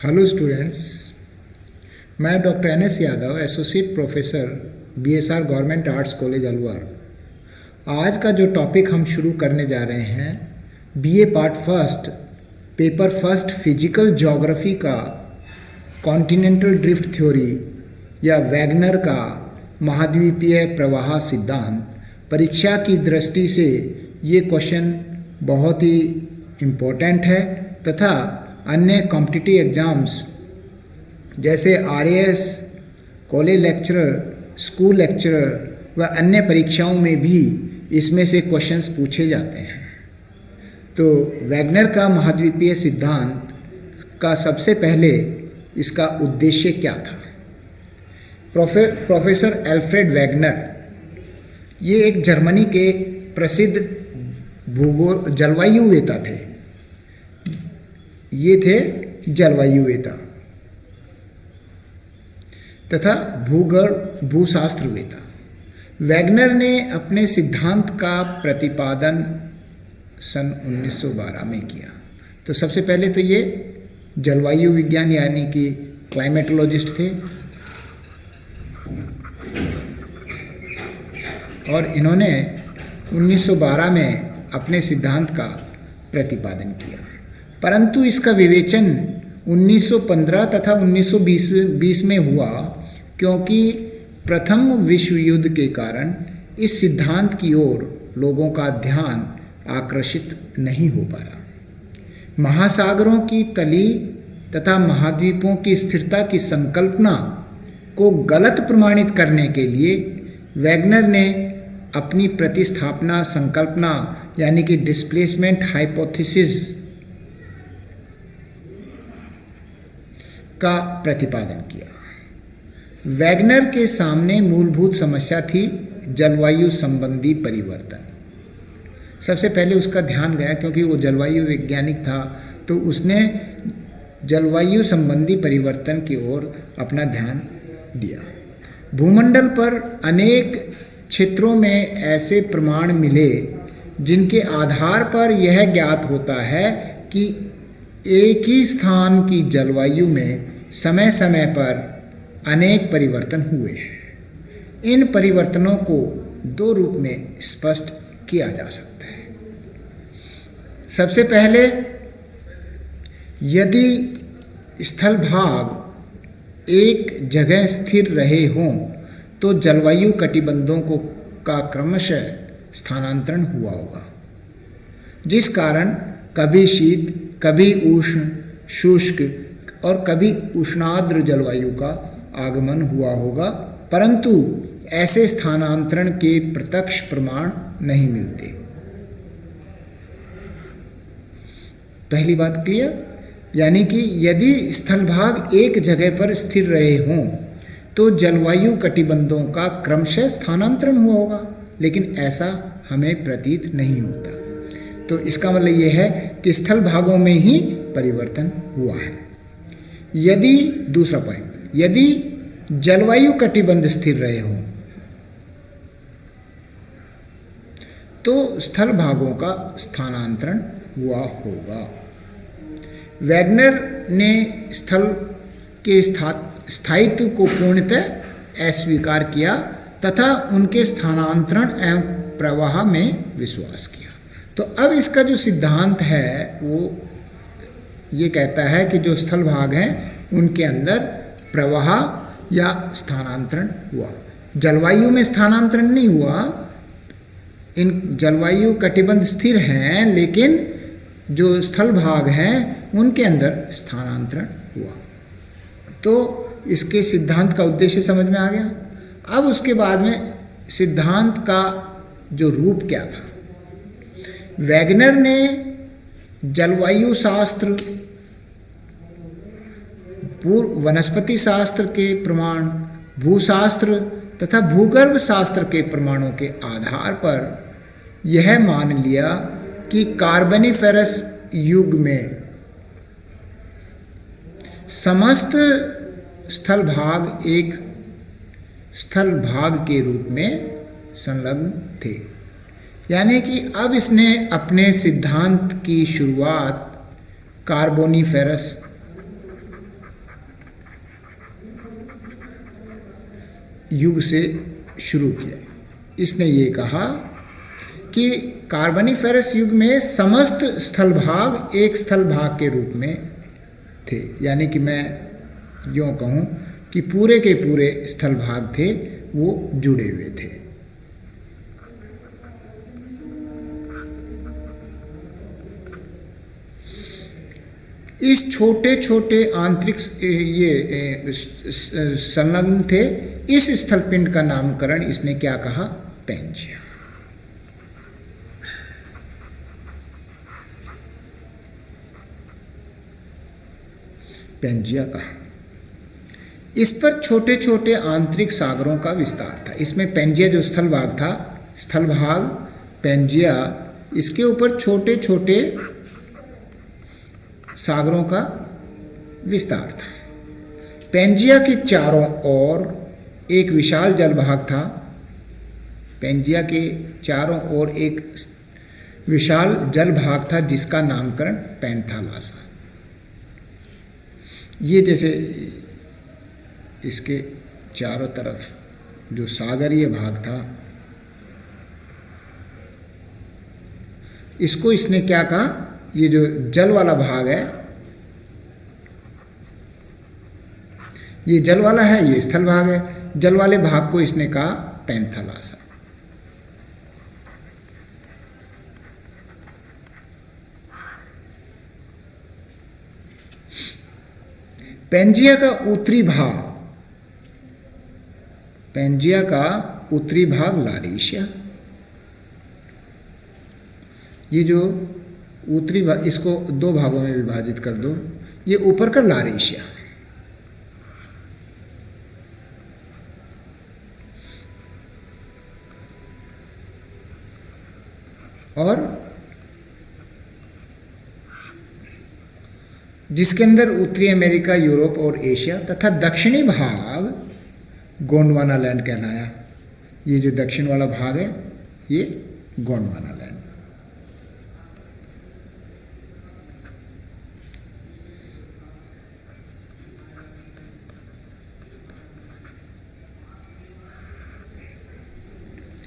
Hello students, मैं doctor NS. Yadav, associate professor BSR government arts college Alwar. आज का जो टॉपिक हम शुरू करने जा रहे हैं, BA part first, paper first, physical geography का कॉन्टिनेंटल ड्रिफ्ट थ्योरी या वैगनर का महाद्वीपीय प्रवाह सिद्धांत। परीक्षा की दृष्टि से ये क्वेश्चन बहुत ही इम्पोर्टेंट है तथा अन्य कॉम्पिटिटिव एग्ज़ाम्स जैसे RAS, college lecturer, school lecturer व अन्य परीक्षाओं में भी इसमें से क्वेश्चंस पूछे जाते हैं। तो वैगनर का महाद्वीपीय सिद्धांत का सबसे पहले इसका उद्देश्य क्या था? प्रोफेसर एल्फ्रेड वैगनर ये एक जर्मनी के प्रसिद्ध जलवायुवेता थे। ये थे जलवायुवेता तथा भूशास्त्रवेता। वैगनर ने अपने सिद्धांत का प्रतिपादन सन 1912 में किया। तो सबसे पहले तो ये जलवायु विज्ञान यानी कि क्लाइमेटोलॉजिस्ट थे और इन्होंने 1912 में अपने सिद्धांत का प्रतिपादन किया, परंतु इसका विवेचन 1915 तथा 1920 में हुआ, क्योंकि प्रथम विश्व युद्ध के कारण इस सिद्धांत की ओर लोगों का ध्यान आकर्षित नहीं हो पाया। महासागरों की तली तथा महाद्वीपों की स्थिरता की संकल्पना को गलत प्रमाणित करने के लिए वैगनर ने अपनी प्रतिस्थापना संकल्पना यानी कि डिस्प्लेसमेंट हाइपोथेसिस का प्रतिपादन किया। वैगनर के सामने मूलभूत समस्या थी जलवायु संबंधी परिवर्तन। सबसे पहले उसका ध्यान गया, क्योंकि वो जलवायु वैज्ञानिक था, तो उसने जलवायु संबंधी परिवर्तन की ओर अपना ध्यान दिया। भूमंडल पर अनेक क्षेत्रों में ऐसे प्रमाण मिले जिनके आधार पर यह ज्ञात होता है कि एक ही स्थान की जलवायु में समय समय पर अनेक परिवर्तन हुए हैं। इन परिवर्तनों को दो रूप में स्पष्ट किया जा सकता है। सबसे पहले, यदि स्थल भाग एक जगह स्थिर रहे हों तो जलवायु कटिबंधों का क्रमशः स्थानांतरण हुआ होगा, जिस कारण कभी शीत, कभी उष्ण शुष्क और कभी उष्णाद्र जलवायु का आगमन हुआ होगा, परंतु ऐसे स्थानांतरण के प्रत्यक्ष प्रमाण नहीं मिलते। पहली बात क्लियर? यानी कि यदि स्थलभाग एक जगह पर स्थिर रहे हों तो जलवायु कटिबंधों का क्रमशः स्थानांतरण हुआ होगा, लेकिन ऐसा हमें प्रतीत नहीं होता। तो इसका मतलब ये है कि स्थल भागों में ही परिवर्तन हुआ है। यदि दूसरा पॉइंट, यदि जलवायु कटिबंध स्थिर रहे हों तो स्थल भागों का स्थानांतरण हुआ होगा। वैगनर ने स्थल के स्थायित्व को पूर्णतः अस्वीकार किया तथा उनके स्थानांतरण एवं प्रवाह में विश्वास किया। तो अब इसका जो सिद्धांत है वो ये कहता है कि जो स्थल भाग हैं उनके अंदर प्रवाह या स्थानांतरण हुआ। जलवायु में स्थानांतरण नहीं हुआ, इन जलवायु कटिबंध स्थिर हैं, लेकिन जो स्थल भाग हैं उनके अंदर स्थानांतरण हुआ। तो इसके सिद्धांत का उद्देश्य समझ में आ गया। अब उसके बाद में सिद्धांत का जो रूप क्या था, वैगनर ने जलवायु शास्त्र, पूर्व वनस्पति शास्त्र के प्रमाण, भूशास्त्र तथा भूगर्भ शास्त्र के प्रमाणों के आधार पर यह मान लिया कि कार्बनिफेरस युग में समस्त स्थल भाग एक स्थल भाग के रूप में संलग्न थे। यानी कि अब इसने अपने सिद्धांत की शुरुआत कार्बोनिफेरस युग से शुरू किया। इसने ये कहा कि कार्बनिफेरस युग में समस्त स्थल भाग एक स्थल भाग के रूप में थे, यानी कि मैं यूँ कहूँ कि पूरे के पूरे स्थल भाग थे वो जुड़े हुए थे। इस छोटे छोटे आंतरिक ये संलग्न थे। इस स्थल पिंड का नामकरण इसने क्या कहा? पैंजिया। पैंजिया कहा। इस पर छोटे छोटे आंतरिक सागरों का विस्तार था। इसमें पैंजिया जो स्थल भाग था, स्थल भाग पैंजिया, इसके ऊपर छोटे छोटे सागरों का विस्तार था। पैंजिया के चारों ओर एक विशाल जलभाग था। पैंजिया के चारों ओर एक विशाल जलभाग था जिसका नामकरण पैंथालासा। ये जैसे इसके चारों तरफ जो सागरीय भाग था, इसको इसने क्या कहा? ये जो जल वाला भाग है, ये जल वाला है, ये स्थल भाग है। जल वाले भाग को इसने कहा पैंथालासा। पैंजिया का उत्तरी भाग, पैंजिया का उत्तरी भाग लारेशिया। ये जो उत्तरी भाग, इसको दो भागों में विभाजित कर दो। ये ऊपर का लारेशिया, और जिसके अंदर उत्तरी अमेरिका, यूरोप और एशिया तथा दक्षिणी भाग गोंडवाना लैंड कहलाया। ये जो दक्षिण वाला भाग है ये गोंडवाना लैंड।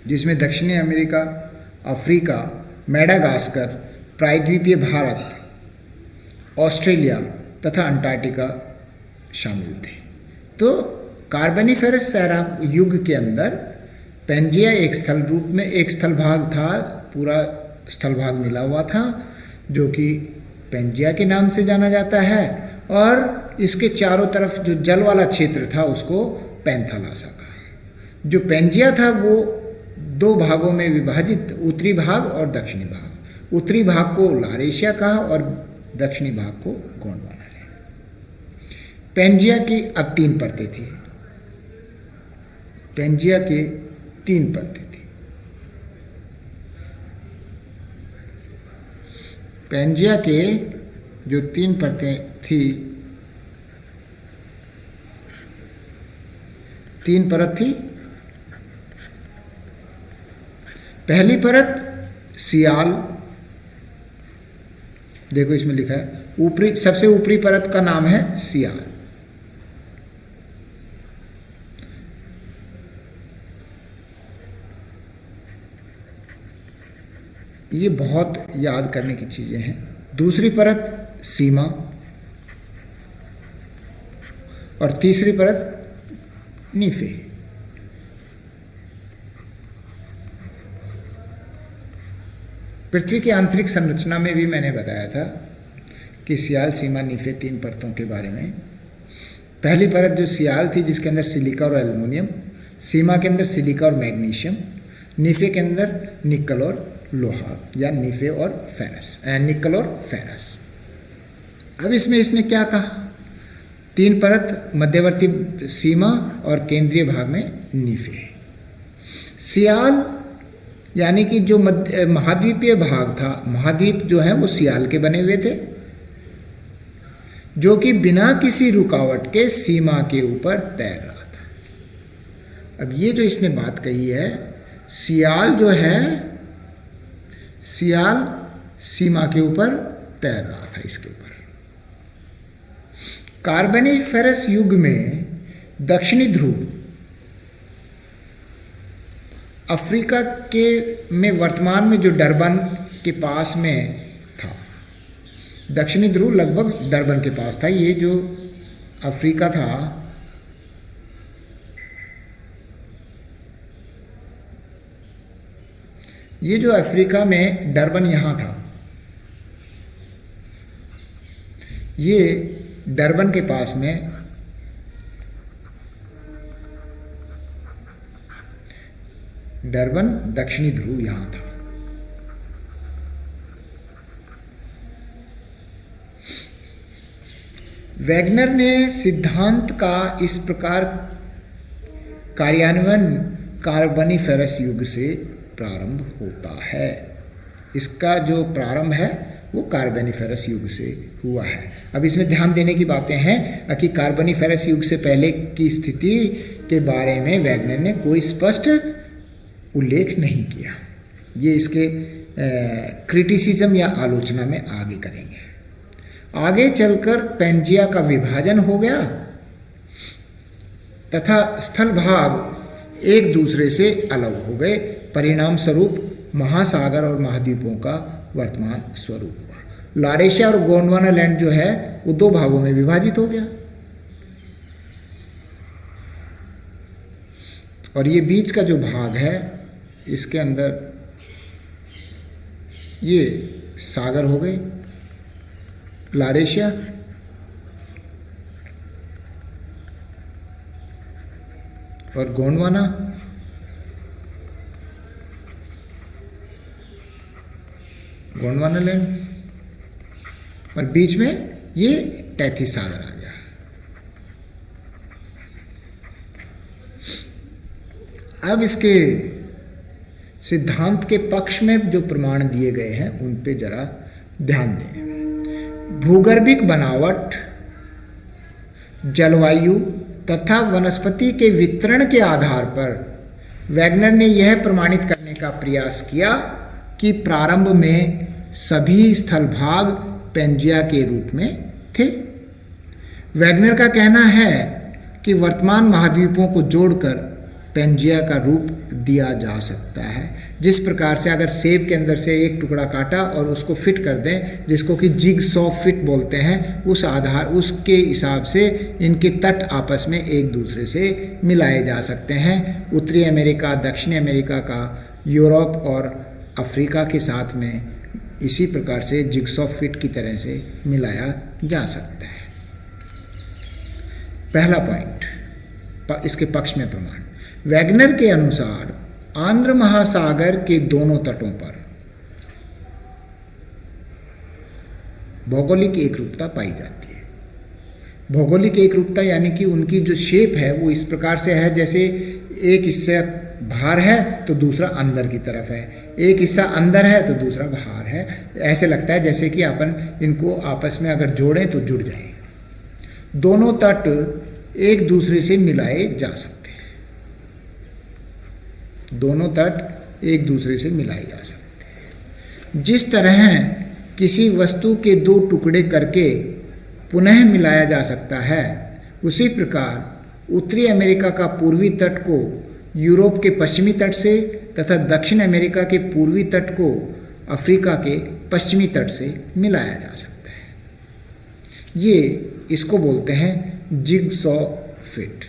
जिसमें दक्षिणी अमेरिका, अफ्रीका, मेडागास्कर, प्रायद्वीपीय भारत, ऑस्ट्रेलिया तथा अंटार्कटिका शामिल थे। तो कार्बनिफेरस सैरा युग के अंदर पैंजिया एक स्थल रूप में एक स्थल भाग था, पूरा स्थल भाग मिला हुआ था, जो कि पैंजिया के नाम से जाना जाता है, और इसके चारों तरफ जो जल वाला क्षेत्र था उसको पैंथालासा कहा। जो पैंजिया था वो दो भागों में विभाजित, उत्तरी भाग और दक्षिणी भाग। उत्तरी भाग को लारेशिया कहा और दक्षिणी भाग को गोंडवाना लैंड। पैंजिया की अब 3 परतें थी। पैंजिया के 3 परतें थी। पैंजिया के जो 3 परतें थी, 3 परत थी। पहली परत सियाल, देखो इसमें लिखा है ऊपरी, सबसे ऊपरी परत का नाम है सियाल। ये बहुत याद करने की चीजें हैं। दूसरी परत सीमा, और तीसरी परत नीफे। पृथ्वी की आंतरिक संरचना में भी मैंने बताया था कि सियाल, सीमा, नीफे 3 परतों के बारे में। पहली परत जो सियाल थी जिसके अंदर सिलिका और एल्युमिनियम, सीमा के अंदर सिलिका और मैग्नीशियम, नीफे के अंदर निकल और लोहा या नीफे और फेरस, निकल और फेरस। अब इसमें इसने क्या कहा? 3 परत, मध्यवर्ती सीमा और केंद्रीय भाग में नीफे। सियाल यानी कि जो महाद्वीपीय भाग था, महाद्वीप जो है वो सियाल के बने हुए थे, जो कि बिना किसी रुकावट के सीमा के ऊपर तैर रहा था। अब ये जो इसने बात कही है, सियाल जो है, सियाल सीमा के ऊपर तैर रहा था इसके ऊपर। कार्बनिफेरस युग में दक्षिणी ध्रुव अफ्रीका के में वर्तमान में जो डरबन के पास में था, दक्षिणी ध्रुव लगभग डरबन के पास था। ये जो अफ्रीका था, ये जो अफ्रीका में डरबन यहाँ था, ये डरबन के पास में डरबन दक्षिणी ध्रुव यहाँ था। वैगनर ने सिद्धांत का इस प्रकार कार्यान्वयन कार्बनिफेरस युग से प्रारंभ होता है। इसका जो प्रारंभ है वो कार्बनिफेरस युग से हुआ है। अब इसमें ध्यान देने की बातें हैं कि कार्बनिफेरस युग से पहले की स्थिति के बारे में वैगनर ने कोई स्पष्ट उल्लेख नहीं किया। ये इसके क्रिटिसिज्म या आलोचना में आगे करेंगे। आगे चलकर पेंजिया का विभाजन हो गया तथा स्थल भाग एक दूसरे से अलग हो गए। परिणाम स्वरूप महासागर और महाद्वीपों का वर्तमान स्वरूप हुआ। लारेशिया और गोंडवाना लैंड जो है वो दो भागों में विभाजित हो गया, और ये बीच का जो भाग है इसके अंदर ये सागर हो गए, लारेशिया, और गोंडवाना, गोंडवाना लैंड, और बीच में ये तैतीस सागर आ गया। अब इसके सिद्धांत के पक्ष में जो प्रमाण दिए गए हैं उन पे जरा ध्यान दें। भूगर्भिक बनावट, जलवायु तथा वनस्पति के वितरण के आधार पर वैगनर ने यह प्रमाणित करने का प्रयास किया कि प्रारंभ में सभी स्थल भाग पेंजिया के रूप में थे। वैगनर का कहना है कि वर्तमान महाद्वीपों को जोड़कर पेंजिया का रूप दिया जा सकता है। जिस प्रकार से अगर सेब के अंदर से एक टुकड़ा काटा और उसको फिट कर दें, जिसको कि जिगसॉ फिट बोलते हैं, उस आधार उसके हिसाब से इनके तट आपस में एक दूसरे से मिलाए जा सकते हैं। उत्तरी अमेरिका, दक्षिणी अमेरिका का यूरोप और अफ्रीका के साथ में इसी प्रकार से जिगसॉ फिट की तरह से मिलाया जा सकता है। पहला पॉइंट, इसके पक्ष में प्रमाण। वैगनर के अनुसार आंध्र महासागर के दोनों तटों पर भौगोलिक एकरूपता पाई जाती है। भौगोलिक एकरूपता यानी कि उनकी जो शेप है वो इस प्रकार से है, जैसे एक हिस्सा बाहर है तो दूसरा अंदर की तरफ है, एक हिस्सा अंदर है तो दूसरा बाहर है। ऐसे लगता है जैसे कि अपन इनको आपस में अगर जोड़ें तो जुड़ जाएं। दोनों तट एक दूसरे से मिलाए जा सकते हैं। दोनों तट एक दूसरे से मिलाए जा सकते हैं। जिस तरह किसी वस्तु के दो टुकड़े करके पुनः मिलाया जा सकता है, उसी प्रकार उत्तरी अमेरिका का पूर्वी तट को यूरोप के पश्चिमी तट से तथा दक्षिण अमेरिका के पूर्वी तट को अफ्रीका के पश्चिमी तट से मिलाया जा सकता है। ये इसको बोलते हैं जिगसॉ फिट,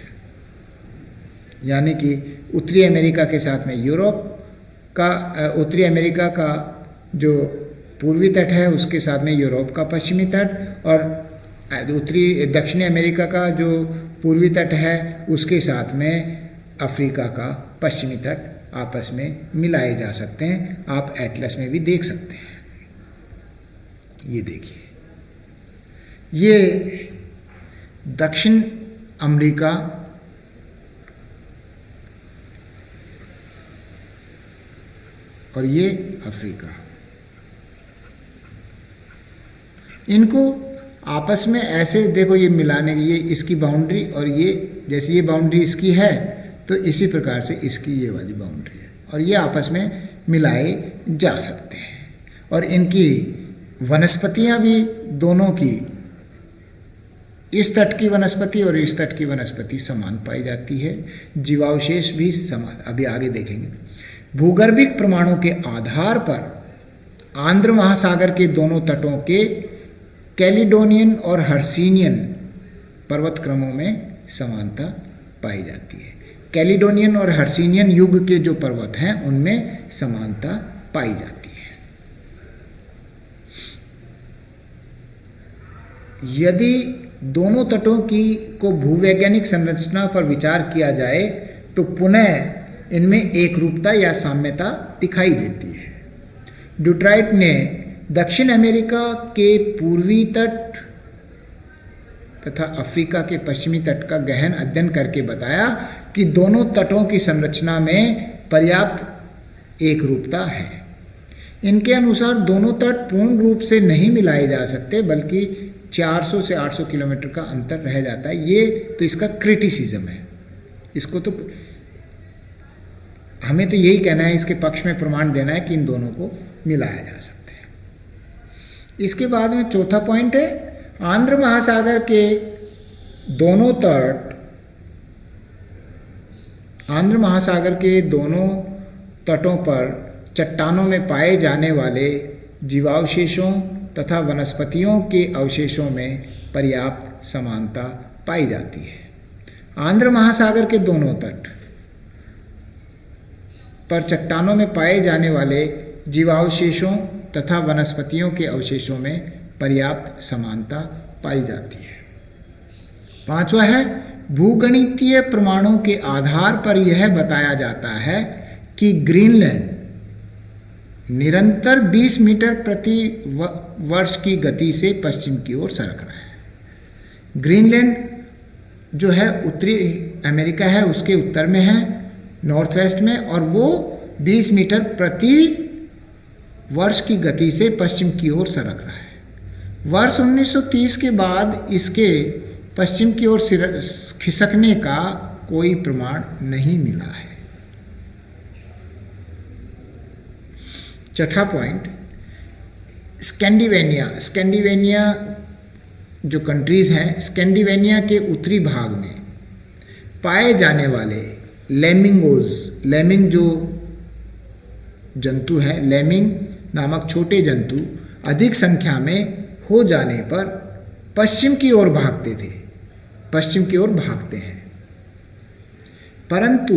यानी कि उत्तरी अमेरिका के साथ में यूरोप का, उत्तरी अमेरिका का जो पूर्वी तट है उसके साथ में यूरोप का पश्चिमी तट, और दक्षिणी अमेरिका का जो पूर्वी तट है उसके साथ में अफ्रीका का पश्चिमी तट आपस में मिलाए जा सकते हैं। आप एटलस में भी देख सकते हैं। ये देखिए, ये दक्षिण अमेरिका और ये अफ्रीका, इनको आपस में ऐसे देखो, ये मिलाने की, ये इसकी बाउंड्री और ये, जैसे ये बाउंड्री इसकी है तो इसी प्रकार से इसकी ये वाली बाउंड्री है, और ये आपस में मिलाए जा सकते हैं। और इनकी वनस्पतियां भी दोनों की, इस तट की वनस्पति और इस तट की वनस्पति समान पाई जाती है। जीवावशेष भी समान, अभी आगे देखेंगे। भूगर्भिक प्रमाणों के आधार पर आंध्र महासागर के दोनों तटों के कैलिडोनियन और हर्सिनियन पर्वत क्रमों में समानता पाई जाती है। कैलिडोनियन और हर्सिनियन युग के जो पर्वत हैं उनमें समानता पाई जाती है। यदि दोनों तटों की को भूवैज्ञानिक संरचना पर विचार किया जाए तो पुनः इनमें एक रूपता या साम्यता दिखाई देती है। ड्यूट्राइट ने दक्षिण अमेरिका के पूर्वी तट तथा अफ्रीका के पश्चिमी तट का गहन अध्ययन करके बताया कि दोनों तटों की संरचना में पर्याप्त एकरूपता है। इनके अनुसार दोनों तट पूर्ण रूप से नहीं मिलाए जा सकते, बल्कि 400 से 800 किलोमीटर का अंतर रह जाता है। ये तो इसका क्रिटिसिज्म है। इसको तो हमें तो यही कहना है, इसके पक्ष में प्रमाण देना है कि इन दोनों को मिलाया जा सकता है। इसके बाद में चौथा पॉइंट है, आंध्र महासागर के दोनों तट, आंध्र महासागर के दोनों तटों पर चट्टानों में पाए जाने वाले जीवावशेषों तथा वनस्पतियों के अवशेषों में पर्याप्त समानता पाई जाती है। आंध्र महासागर के दोनों तट पर चट्टानों में पाए जाने वाले जीवावशेषों तथा वनस्पतियों के अवशेषों में पर्याप्त समानता पाई जाती है। पांचवा है, भूगणितीय प्रमाणों के आधार पर यह बताया जाता है कि ग्रीनलैंड निरंतर 20 मीटर प्रति वर्ष की गति से पश्चिम की ओर सरक रहा है। ग्रीनलैंड जो है उत्तरी अमेरिका है, उसके उत्तर में है, नॉर्थ वेस्ट में, और वो 20 मीटर प्रति वर्ष की गति से पश्चिम की ओर सरक रहा है। वर्ष 1930 के बाद इसके पश्चिम की ओर खिसकने का कोई प्रमाण नहीं मिला है। चौथा पॉइंट, स्कैंडिनेविया जो कंट्रीज़ हैं, स्कैंडिनेविया के उत्तरी भाग में पाए जाने वाले लेमिंग जो जंतु हैं, लेमिंग नामक छोटे जंतु अधिक संख्या में हो जाने पर पश्चिम की ओर भागते थे, पश्चिम की ओर भागते हैं, परंतु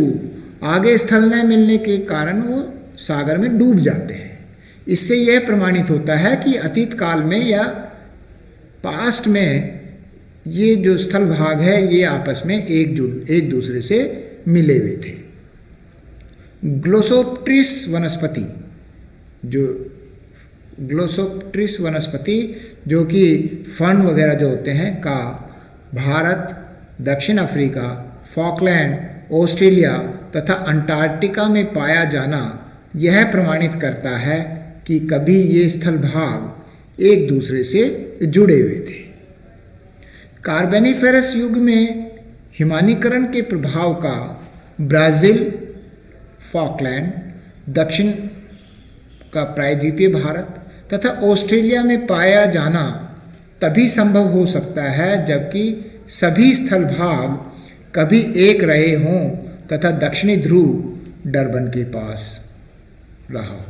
आगे स्थल न मिलने के कारण वो सागर में डूब जाते हैं। इससे यह प्रमाणित होता है कि अतीत काल में या पास्ट में ये जो स्थल भाग है ये आपस में एक दूसरे से मिले हुए थे। ग्लोसोप्ट्रिस वनस्पति जो कि फर्न वगैरह जो होते हैं का भारत, दक्षिण अफ्रीका, फॉकलैंड, ऑस्ट्रेलिया तथा अंटार्कटिका में पाया जाना यह प्रमाणित करता है कि कभी ये स्थल भाग एक दूसरे से जुड़े हुए थे। कार्बोनिफेरस युग में हिमानीकरण के प्रभाव का ब्राज़ील, फॉकलैंड, दक्षिण का प्रायद्वीपीय भारत तथा ऑस्ट्रेलिया में पाया जाना तभी संभव हो सकता है जबकि सभी स्थल भाग कभी एक रहे हों तथा दक्षिणी ध्रुव डरबन के पास रहा हो।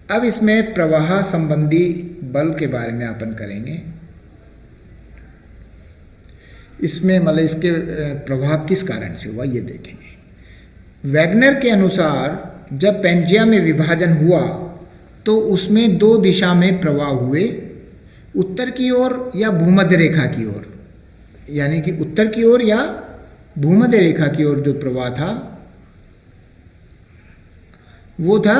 अब इसमें प्रवाह संबंधी बल के बारे में अपन करेंगे। इसमें मतलब इसके प्रवाह किस कारण से हुआ ये देखेंगे। वैगनर के अनुसार जब पेंजिया में विभाजन हुआ तो उसमें दो दिशा में प्रवाह हुए, उत्तर की ओर या भूमध्य रेखा की ओर, यानी कि उत्तर की ओर या भूमध्य रेखा की ओर जो प्रवाह था वो था,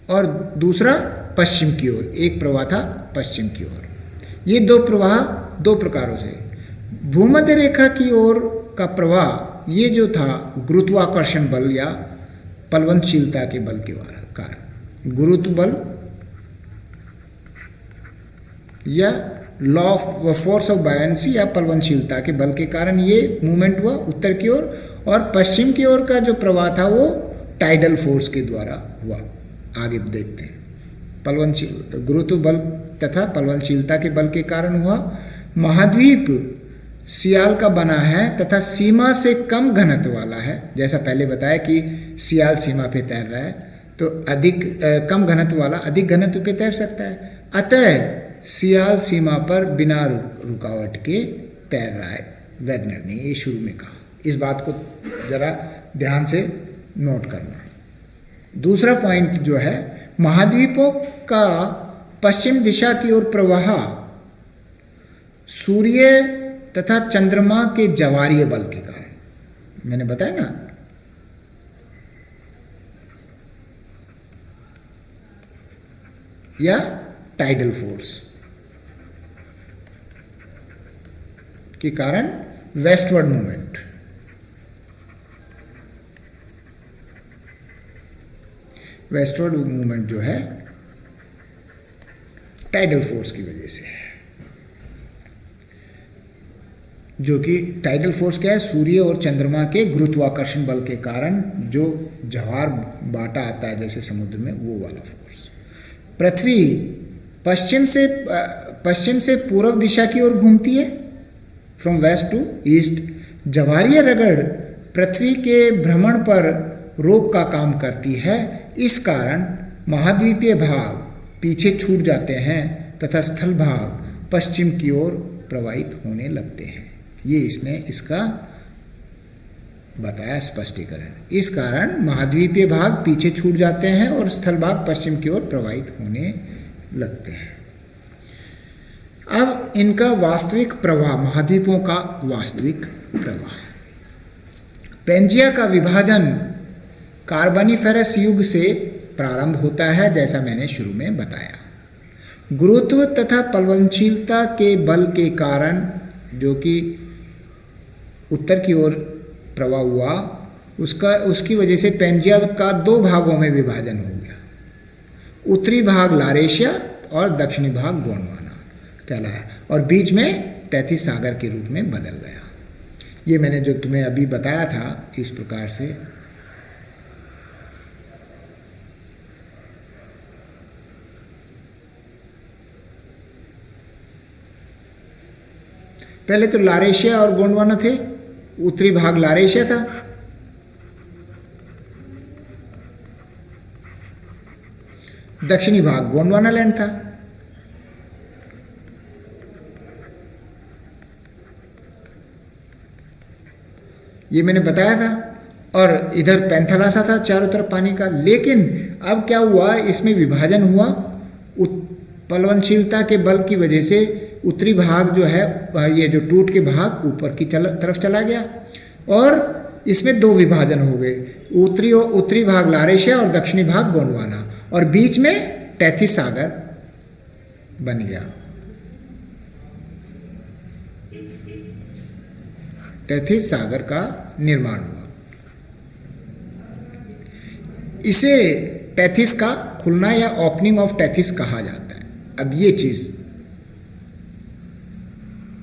और दूसरा पश्चिम की ओर एक प्रवाह था पश्चिम की ओर। ये दो प्रवाह दो प्रकारों से, भूमध्य रेखा की ओर का प्रवाह ये जो था गुरुत्वाकर्षण बल या प्लवनशीलता के बल के कारण, गुरुत्व बल या लॉ ऑफ फोर्स ऑफ बायनेंसी या प्लवनशीलता के बल के कारण ये मूवमेंट हुआ उत्तर की ओर, और पश्चिम की ओर का जो प्रवाह था वो टाइडल फोर्स के द्वारा हुआ। आगे देखते हैं, गुरुत्व बल तथा प्लवनशीलता के बल के कारण हुआ। महाद्वीप सियाल का बना है तथा सीमा से कम घनत्व वाला है, जैसा पहले बताया कि सियाल सीमा पे तैर रहा है, तो अधिक कम घनत्व वाला अधिक घनत्व पे तैर सकता है। अतः सियाल सीमा पर बिना रुकावट के तैर रहा है, वैगनर ने ये शुरू में कहा। इस बात को जरा ध्यान से नोट करना। दूसरा पॉइंट जो है, महाद्वीपों का पश्चिम दिशा की ओर प्रवाह सूर्य तथा चंद्रमा के ज्वारीय बल के कारण, मैंने बताया ना, या टाइडल फोर्स के कारण वेस्टवर्ड मूवमेंट, वेस्टवर्ड मूवमेंट जो है टाइडल फोर्स की वजह से है, जो कि टाइडल फोर्स क्या है, सूर्य और चंद्रमा के गुरुत्वाकर्षण बल के कारण जो ज्वार बाटा आता है जैसे समुद्र में, वो वाला फोर्स। पृथ्वी पश्चिम से पूर्व दिशा की ओर घूमती है, फ्रॉम वेस्ट टू ईस्ट। ज्वारीय रगड़ पृथ्वी के भ्रमण पर रोक का काम करती है, इस कारण महाद्वीपीय भाग पीछे छूट जाते हैं तथा स्थल भाग पश्चिम की ओर प्रवाहित होने लगते हैं। ये इसने इसका बताया स्पष्टीकरण। इस कारण महाद्वीपीय भाग पीछे छूट जाते हैं और स्थल भाग पश्चिम की ओर प्रवाहित होने लगते हैं। अब इनका वास्तविक प्रवाह, महाद्वीपों का वास्तविक प्रवाह। पेंजिया का विभाजन कार्बोनिफेरस युग से प्रारंभ होता है, जैसा मैंने शुरू में बताया। गुरुत्व तथा प्लवनशीलता के बल के कारण, जो कि उत्तर की ओर प्रवाह हुआ, उसकी वजह से पेंजिया का दो भागों में विभाजन हो गया। उत्तरी भाग लारेशिया और दक्षिणी भाग गोंडवाना कहलाया, और बीच में तैतीस सागर के रूप में बदल गया। ये मैंने जो तुम्हें अभी बताया था, इस प्रकार से पहले तो लारेशिया और गोंडवाना थे। उत्तरी भाग लारेशिया था, दक्षिणी भाग गोंडवाना लैंड था। ये मैंने बताया था। और इधर पैंथालासा था चारों तरफ पानी का। लेकिन अब क्या हुआ, इसमें विभाजन हुआ। प्लवनशीलता के बल की वजह से उत्तरी भाग जो है, ये जो टूट के भाग ऊपर की तरफ चला गया, और इसमें दो विभाजन हो गए। उत्तरी भाग लारेशिया और दक्षिणी भाग गोंडवाना, और बीच में तैतीस सागर बन गया। तैतीस सागर का निर्माण हुआ। इसे तैतीस का खुलना या ओपनिंग ऑफ तैतीस कहा जाता है। अब ये चीज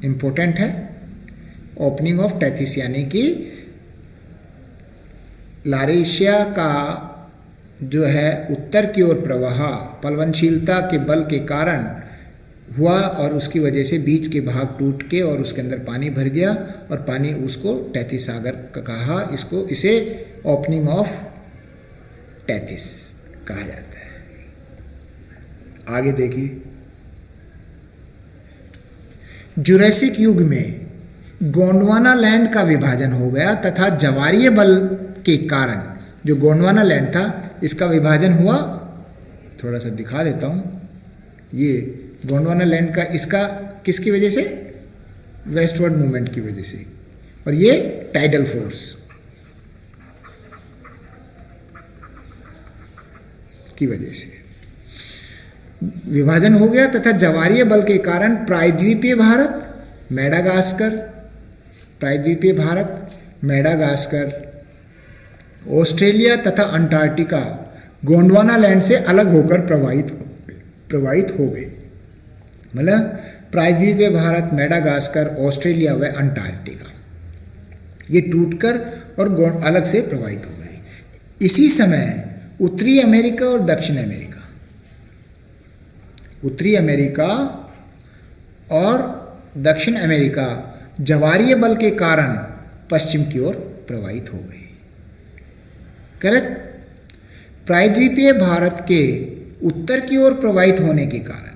इंपॉर्टेंट है। ओपनिंग ऑफ तैतीस यानी कि लारेशिया का जो है उत्तर की ओर प्रवाह प्लवनशीलता के बल के कारण हुआ, और उसकी वजह से बीच के भाग टूट के और उसके अंदर पानी भर गया, और पानी उसको तैतीस सागर का कहा। इसे ओपनिंग ऑफ तैतीस कहा जाता है। आगे देखिए, जुरैसिक युग में गोंडवाना लैंड का विभाजन हो गया तथा ज्वारीय बल के कारण जो गोंडवाना लैंड था, इसका विभाजन हुआ। थोड़ा सा दिखा देता हूँ। ये गोंडवाना लैंड का, इसका किसकी वजह से, वेस्टवर्ड मूवमेंट की वजह से, और ये टाइडल फोर्स की वजह से विभाजन हो गया तथा ज्वारीय बल के कारण प्रायद्वीपीय भारत, मेडागास्कर, ऑस्ट्रेलिया तथा अंटार्कटिका गोंडवाना लैंड से अलग होकर प्रवाहित हो गए। मतलब प्रायद्वीपीय भारत, मेडागास्कर, ऑस्ट्रेलिया व अंटार्कटिका ये टूटकर और अलग से प्रवाहित हो गए। इसी समय उत्तरी अमेरिका और दक्षिण अमेरिका, उत्तरी अमेरिका और दक्षिण अमेरिका ज्वारीय बल के कारण पश्चिम की ओर प्रवाहित हो गई। करेक्ट। प्रायद्वीपीय भारत के उत्तर की ओर प्रवाहित होने के कारण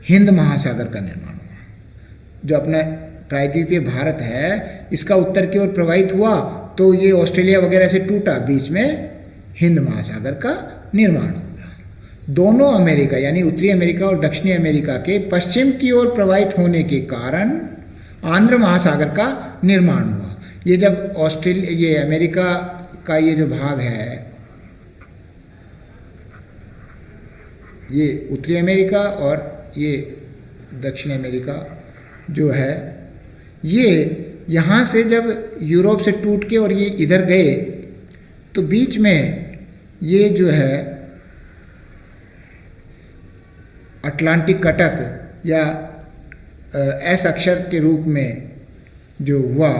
हिंद महासागर का निर्माण हुआ। जो अपना प्रायद्वीपीय भारत है, इसका उत्तर की ओर प्रवाहित हुआ तो ये ऑस्ट्रेलिया वगैरह से टूटा, बीच में हिंद महासागर का निर्माण हो गया। दोनों अमेरिका यानी उत्तरी अमेरिका और दक्षिणी अमेरिका के पश्चिम की ओर प्रवाहित होने के कारण आंध्र महासागर का निर्माण हुआ। ये जब ये अमेरिका का ये जो भाग है, ये उत्तरी अमेरिका और ये दक्षिण अमेरिका जो है, ये यहाँ से जब यूरोप से टूट के और ये इधर गए तो बीच में ये जो है अटलांटिक कटक या एस अक्षर के रूप में जो हुआ,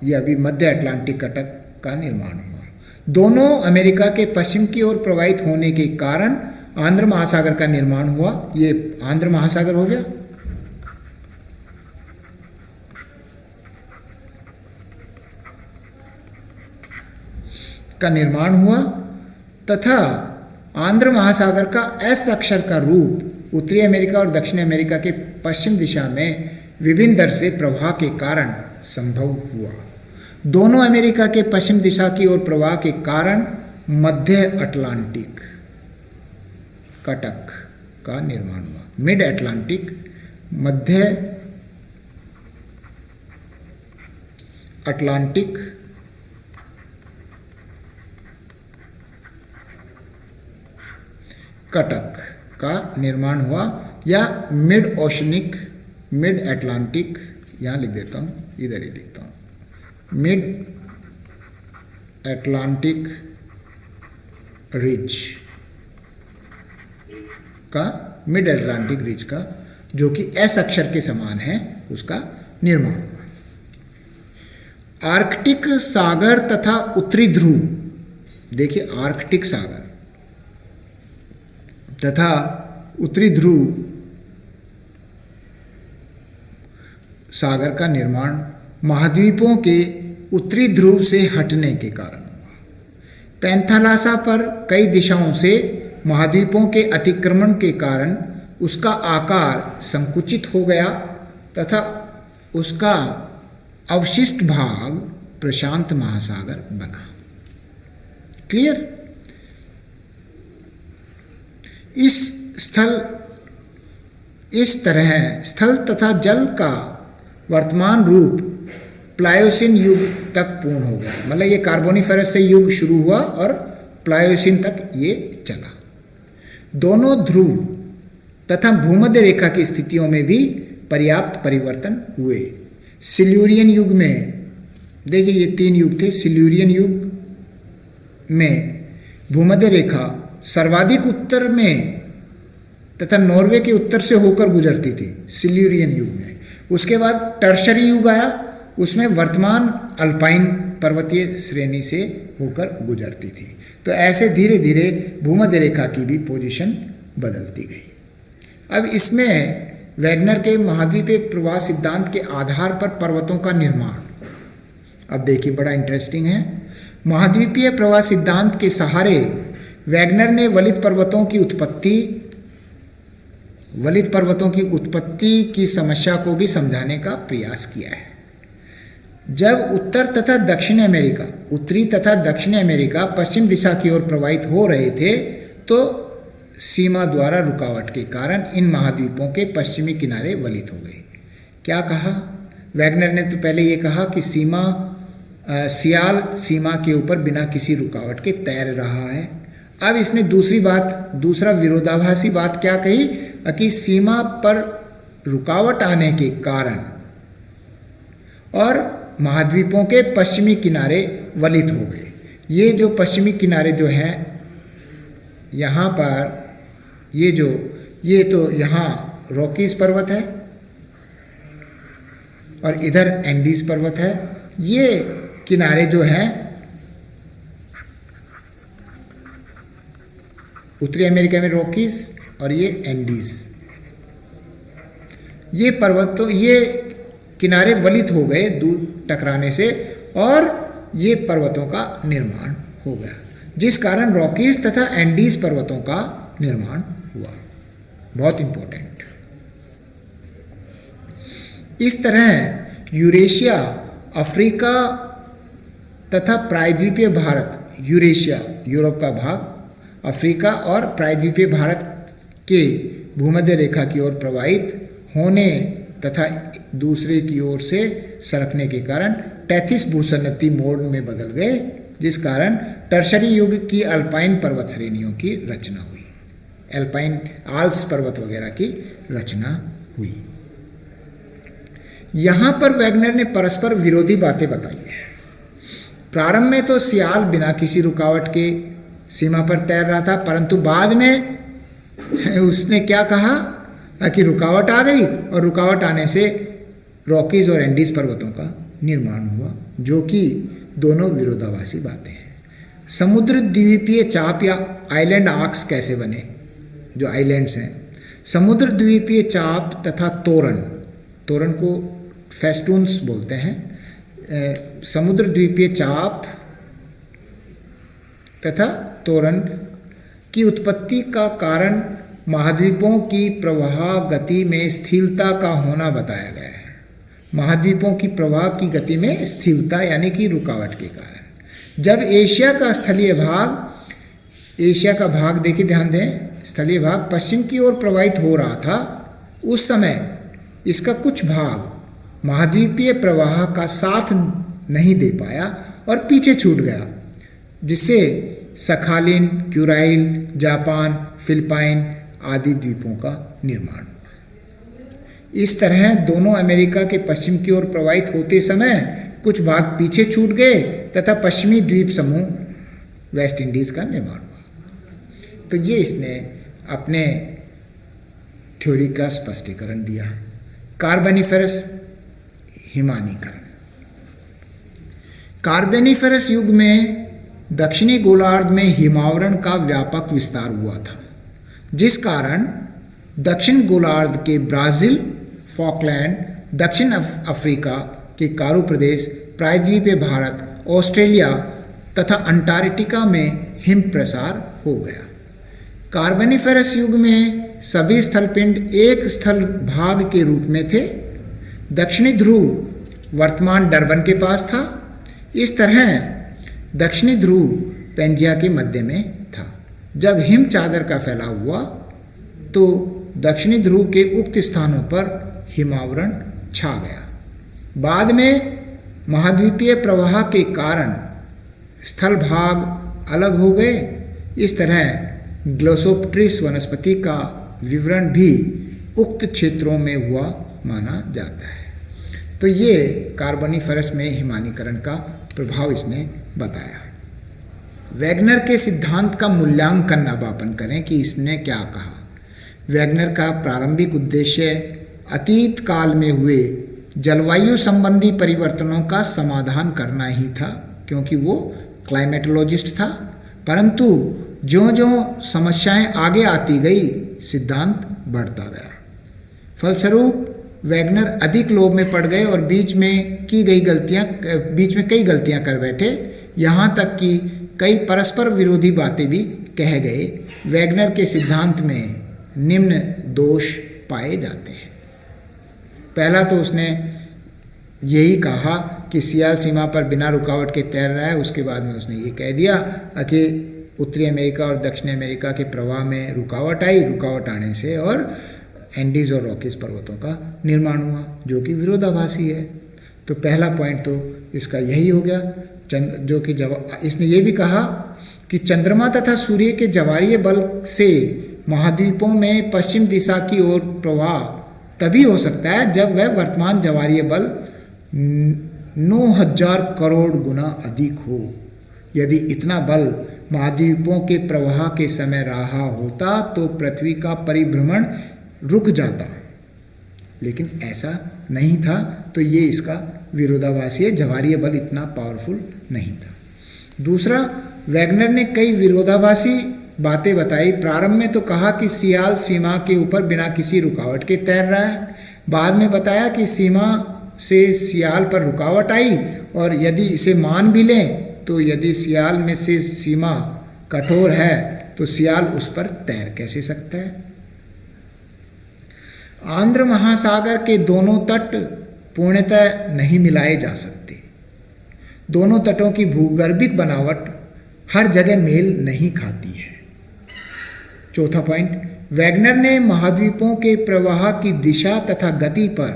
ये अभी मध्य अटलांटिक कटक का निर्माण हुआ। दोनों अमेरिका के पश्चिम की ओर प्रवाहित होने के कारण आंध्र महासागर का निर्माण हुआ। ये आंध्र महासागर हो गया। का निर्माण हुआ तथा आंध्र महासागर का एस अक्षर का रूप उत्तरी अमेरिका और दक्षिण अमेरिका के पश्चिम दिशा में विभिन्न दर से प्रवाह के कारण संभव हुआ। दोनों अमेरिका के पश्चिम दिशा की ओर प्रवाह के कारण मध्य अटलांटिक कटक का निर्माण हुआ। मिड अटलांटिक, मध्य अटलांटिक कटक का निर्माण हुआ, या मिड ओशनिक, मिड अटलांटिक, यहाँ लिख देता हूँ, इधर ही लिखता हूँ, मिड अटलांटिक रिज का, मिड अटलांटिक रिज का, जो कि एस अक्षर के समान है, उसका निर्माण हुआ। आर्कटिक सागर तथा उत्तरी ध्रुव, देखिए आर्कटिक सागर तथा उत्तरी ध्रुव सागर का निर्माण महाद्वीपों के उत्तरी ध्रुव से हटने के कारण हुआ। पैंथालासा पर कई दिशाओं से महाद्वीपों के अतिक्रमण के कारण उसका आकार संकुचित हो गया तथा उसका अवशिष्ट भाग प्रशांत महासागर बना। क्लियर। इस तरह स्थल तथा जल का वर्तमान रूप प्लायोसिन युग तक पूर्ण हो गया। मतलब ये कार्बोनिफेरस से युग शुरू हुआ और प्लायोसिन तक ये चला। दोनों ध्रुव तथा भूमध्य रेखा की स्थितियों में भी पर्याप्त परिवर्तन हुए। सिल्यूरियन युग में, देखिए ये 3 युग थे। सिल्यूरियन युग में भूमध्य रेखा सर्वाधिक उत्तर में तथा नॉर्वे के उत्तर से होकर गुजरती थी सिल्यूरियन युग में। उसके बाद टर्शरी युग आया, उसमें वर्तमान अल्पाइन पर्वतीय श्रेणी से होकर गुजरती थी। तो ऐसे धीरे धीरे भूमध्य रेखा की भी पोजीशन बदलती गई। अब इसमें वैगनर के महाद्वीपीय प्रवाह सिद्धांत के आधार पर पर्वतों का निर्माण, अब देखिए बड़ा इंटरेस्टिंग है। महाद्वीपीय प्रवाह सिद्धांत के सहारे वैगनर ने वलित पर्वतों की उत्पत्ति की समस्या को भी समझाने का प्रयास किया है। जब उत्तरी तथा दक्षिणी अमेरिका पश्चिम दिशा की ओर प्रवाहित हो रहे थे तो सीमा द्वारा रुकावट के कारण इन महाद्वीपों के पश्चिमी किनारे वलित हो गए। क्या कहा वैगनर ने? तो पहले ये कहा कि सियाल सीमा के ऊपर बिना किसी रुकावट के तैर रहा है। अब इसने दूसरा विरोधाभासी बात क्या कही कि सीमा पर रुकावट आने के कारण और महाद्वीपों के पश्चिमी किनारे वलित हो गए। ये जो पश्चिमी किनारे जो हैं यहाँ पर, ये तो यहाँ रॉकीज पर्वत है और इधर एंडीज पर्वत है। ये किनारे जो हैं उत्तरी अमेरिका में रॉकीज और ये एंडीज, ये किनारे वलित हो गए दूर टकराने से और ये पर्वतों का निर्माण हो गया, जिस कारण रॉकीज तथा एंडीज पर्वतों का निर्माण हुआ। बहुत इंपॉर्टेंट। इस तरह यूरेशिया, अफ्रीका तथा प्रायद्वीपीय भारत, यूरेशिया यूरोप का भाग, अफ्रीका और प्रायद्वीपीय भारत के भूमध्य रेखा की ओर प्रवाहित होने तथा दूसरे की ओर से सरकने के कारण टैथिस भूसन्नति मोड में बदल गए, जिस कारण टर्शरी युग की अल्पाइन पर्वत श्रेणियों की रचना हुई, अल्पाइन आल्प्स पर्वत वगैरह की रचना हुई। यहाँ पर वैगनर ने परस्पर विरोधी बातें बताई हैं। प्रारंभ में तो सियाल बिना किसी रुकावट के सीमा पर तैर रहा था, परंतु बाद में उसने क्या कहा कि रुकावट आ गई और रुकावट आने से रॉकीज और एंडीज पर्वतों का निर्माण हुआ, जो कि दोनों विरोधाभासी बातें हैं। समुद्र द्वीपीय चाप या आइलैंड आर्क्स कैसे बने, जो आइलैंड्स हैं, समुद्र द्वीपीय चाप तथा तोरण, तोरण को फेस्टून्स बोलते हैं, समुद्र द्वीपीय चाप तथा तोरण की उत्पत्ति का कारण महाद्वीपों की प्रवाह गति में स्थिरता का होना बताया गया है। महाद्वीपों की प्रवाह की गति में स्थिरता यानी कि रुकावट के कारण जब एशिया का स्थलीय भाग, एशिया का भाग देखिए ध्यान दें, स्थलीय भाग पश्चिम की ओर प्रवाहित हो रहा था, उस समय इसका कुछ भाग महाद्वीपीय प्रवाह का साथ नहीं दे पाया और पीछे छूट गया, जिससे सखालिन, क्यूराइल, जापान, फिलिपाइन आदि द्वीपों का निर्माण हुआ। इस तरह दोनों अमेरिका के पश्चिम की ओर प्रवाहित होते समय कुछ भाग पीछे छूट गए तथा पश्चिमी द्वीप समूह वेस्ट इंडीज का निर्माण हुआ। तो ये इसने अपने थ्योरी का स्पष्टीकरण दिया। कार्बोनिफेरस हिमानीकरण। कार्बोनिफेरस युग में दक्षिणी गोलार्ध में हिमावरण का व्यापक विस्तार हुआ था, जिस कारण दक्षिण गोलार्ध के ब्राज़ील, फॉकलैंड, दक्षिण अफ्रीका के कारू प्रदेश, प्रायद्वीपीय भारत, ऑस्ट्रेलिया तथा अंटार्कटिका में हिम प्रसार हो गया। कार्बोनिफेरस युग में सभी स्थलपिंड एक स्थल भाग के रूप में थे। दक्षिणी ध्रुव वर्तमान डरबन के पास था। इस तरह दक्षिणी ध्रुव पेंजिया के मध्य में था। जब हिम चादर का फैलाव हुआ तो दक्षिणी ध्रुव के उक्त स्थानों पर हिमावरण छा गया। बाद में महाद्वीपीय प्रवाह के कारण स्थल भाग अलग हो गए। इस तरह ग्लोसोप्टेरिस वनस्पति का विवरण भी उक्त क्षेत्रों में हुआ माना जाता है। तो ये कार्बोनिफेरस में हिमानीकरण का प्रभाव इसने बताया। वैगनर के सिद्धांत का मूल्यांकन अब अपन करें कि इसने क्या कहा। वैगनर का प्रारंभिक उद्देश्य अतीत काल में हुए जलवायु संबंधी परिवर्तनों का समाधान करना ही था, क्योंकि वो क्लाइमेटोलॉजिस्ट था। परंतु ज्यों-ज्यों समस्याएं आगे आती गई, सिद्धांत बढ़ता गया। फलस्वरूप वैगनर अधिक लोभ में पड़ गए और बीच में कई गलतियां कर बैठे, यहाँ तक कि कई परस्पर विरोधी बातें भी कह गए। वैगनर के सिद्धांत में निम्न दोष पाए जाते हैं। पहला तो उसने यही कहा कि सियाल सीमा पर बिना रुकावट के तैर रहा है। उसके बाद में उसने ये कह दिया कि उत्तरी अमेरिका और दक्षिणी अमेरिका के प्रवाह में रुकावट आई, रुकावट आने से और एंडीज और रॉकीज पर्वतों का निर्माण हुआ, जो कि विरोधाभासी है। तो पहला पॉइंट तो इसका यही हो गया। जो कि इसने ये भी कहा कि चंद्रमा तथा सूर्य के ज्वारीय बल से महाद्वीपों में पश्चिम दिशा की ओर प्रवाह तभी हो सकता है जब वह वर्तमान ज्वारीय बल 9000 करोड़ गुना अधिक हो। यदि इतना बल महाद्वीपों के प्रवाह के समय रहा होता तो पृथ्वी का परिभ्रमण रुक जाता, लेकिन ऐसा नहीं था। तो ये इसका विरोधाभासी है, ज्वारीय बल इतना पावरफुल नहीं था। दूसरा, वैगनर ने कई विरोधाभासी बातें बताई। प्रारंभ में तो कहा कि सियाल सीमा के ऊपर बिना किसी रुकावट के तैर रहा है। बाद में बताया कि सीमा से सियाल पर रुकावट आई, और यदि इसे मान भी लें तो यदि सियाल में से सीमा कठोर है तो सियाल उस पर तैर कैसे सकता है। आंध्र महासागर के दोनों तट पूर्णतः नहीं मिलाए जा सकते। दोनों तटों की भूगर्भिक बनावट हर जगह मेल नहीं खाती है। चौथा पॉइंट, वैगनर ने महाद्वीपों के प्रवाह की दिशा तथा गति पर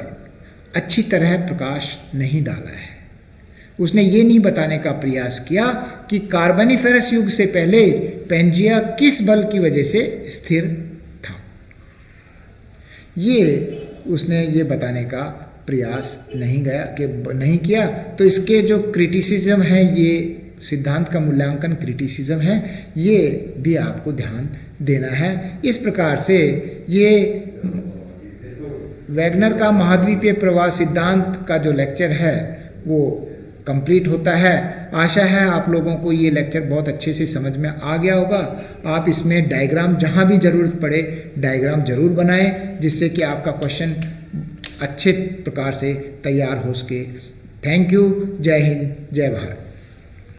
अच्छी तरह प्रकाश नहीं डाला है। उसने ये नहीं बताने का प्रयास किया कि कार्बोनिफेरस युग से पहले पैंजिया किस बल की वजह से स्थिर था। ये उसने ये बताने का प्रयास नहीं किया। तो इसके जो क्रिटिसिज्म है, ये सिद्धांत का मूल्यांकन क्रिटिसिज्म है, ये भी आपको ध्यान देना है। इस प्रकार से ये वैगनर का महाद्वीपीय प्रवाह सिद्धांत का जो लेक्चर है वो कंप्लीट होता है। आशा है आप लोगों को ये लेक्चर बहुत अच्छे से समझ में आ गया होगा। आप इसमें डायग्राम जहाँ भी ज़रूरत पड़े डायग्राम ज़रूर बनाएं, जिससे कि आपका क्वेश्चन अच्छे प्रकार से तैयार हो सके। Thank you. जय हिंद, जय भारत।